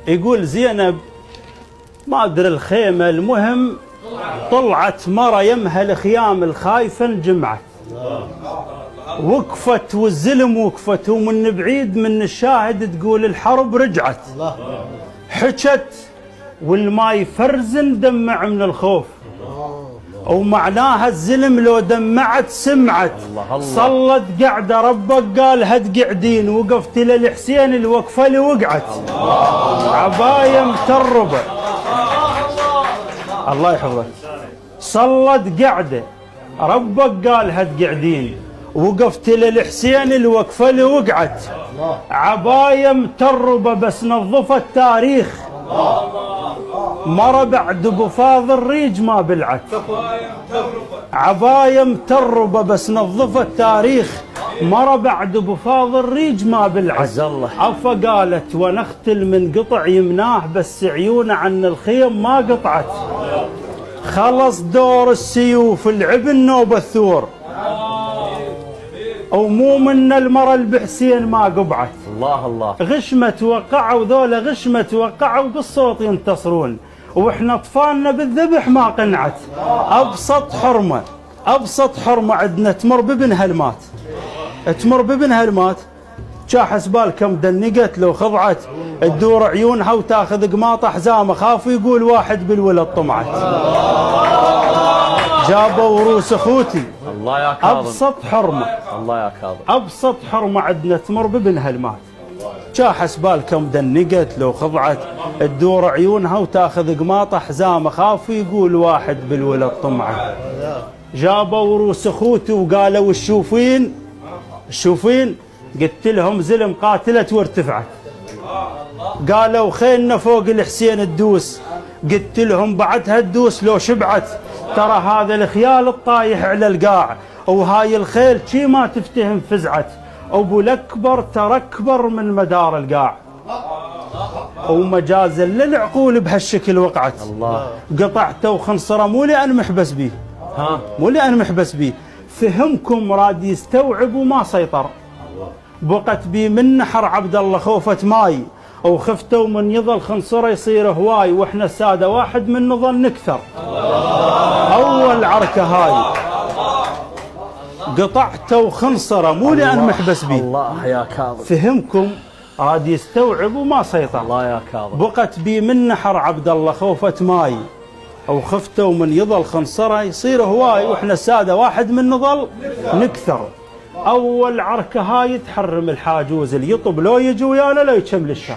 يقول زينب ما أدري الخيمة، المهم طلعت مرة يمها الخيام الخايفة انجمعت، وقفت والزلم وقفت، ومن بعيد من الشاهد تقول الحرب رجعت. حكت والماي فرزن دمع من الخوف، ومعناها الزلم لو دمعت سمعت. صلت قعدة ربك قال هد قعدين، وقفت للحسين الوقفة اللي وقعت. عباية متربة الله يحفظك. صلت قعدة ربك قال هد قعدين، وقفت للحسين الوقفة اللي وقعت. عباية متربة بس نظفت التاريخ، مرة بعد بفاض الريج ما بلعت. عباية متربة بس نظفت التاريخ، مرة بعد بفاض الريج ما بلعت. عفا قالت ونختل من قطع يمناه، بس عيونه عن الخيم ما قطعت. خلص دور السيوف العب النوبة الثور، ومو من المرة البحسين ما قبعت. الله الله. غشمة وقعوا ذولا، غشمة وقعوا بالصوت ينتصرون، واحنا اطفالنا بالذبح ما قنعت. ابسط حرمة ابسط حرمة عندنا تمر بابنها المات، تمر بابنها المات، شاحس بالكم دنقت لو خضعت، تدور عيونها وتاخذ قماط حزامه، خاف يقول واحد بالولد طمعت. جابوا روس اخوتي. الله يا كاظم. ابسط حرمه، الله يا كاظم، ابسط حرمه عندنا تمر بابنها المات، شاحس بالكم دنقت لو خضعت، تدور عيونها وتاخذ قماط حزامه، خاف يقول واحد بالولد طمعت. جابوا روس اخوتي وقالوا الشوفين الشوفين، قلت لهم زلم قاتلت وارتفعت. قالوا خيلنا فوق الحسين الدوس، قلت لهم بعدها الدوس لو شبعت. ترى هذا الخيال الطايح على القاع، وهاي الخيل شي ما تفتهم فزعت. ابو الاكبر ترى اكبر من مدار القاع، ومجازا للعقول بهالشكل وقعت. الله. قطعته وخنصره مو لان محبس بيه، مو لان محبس بيه، فهمكم راد يستوعب وما سيطر. بقت بي من نحر عبد الله خوفة ماي، وخفتوا من يظل خنصره يصير هواي، واحنا الساده واحد من نظل نكثر. اول عركه هاي قطعته وخنصره مو لان محبس بيه. الله يا كاظم. فهمكم راد يستوعب وما سيطر. الله يا كاظم. بقت بي من نحر عبد الله خوفة ماي، وخفتوا من يظل خنصره يصير هواي، واحنا الساده واحد من نظل نكثر. اول عركه هاي تحرم الحاجوز اللي يطب لو يجي ويانا لا يتشمل الشر.